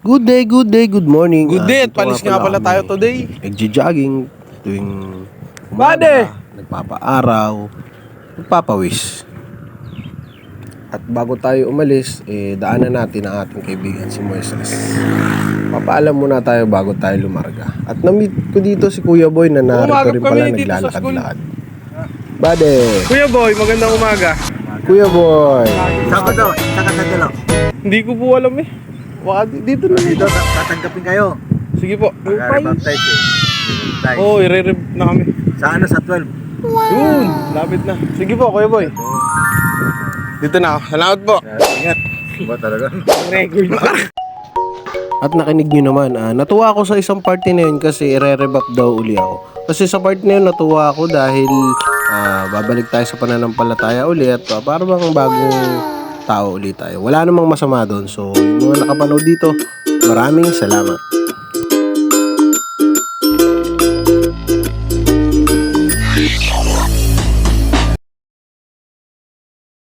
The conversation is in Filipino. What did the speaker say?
Good day, good morning. Good day, at Dito palis nga pala tayo today. Nagja-jogging tuwing Bade! umaga, nagpapaaraw, nagpapawis. At bago tayo umalis, daanan natin ang ating kaibigan si Moises. Papaalam muna tayo bago tayo lumarga. At na-meet ko dito si Kuya Boy na narito Umagap rin pala kami dito sa school. naglalakad-lakad. Bade! Kuya Boy, magandang umaga. Kuya Boy! Saan ka daw? Saan ka dadalo? Hindi ko po alam eh. Baka dito na. Dito, tatanggapin kayo. Sige po. Mag-baptize eh. Baptize. Oo, i-re-rev na kami. Sa ano? Sa 12? Yun, lapit na. Sige po, Kuya Boy. Dito na ako. Salamat po. Ingat. Ba talaga? Regular. At nakinig nyo naman, natuwa ako sa isang party na yun kasi i-re-revap daw uli ako. Kasi sa party na yun, natuwa ako dahil babalik tayo sa pananampalataya uli at para bang bagong tao ulit tayo. Wala namang masama doon. So, yung mga nakapanood dito, maraming salamat.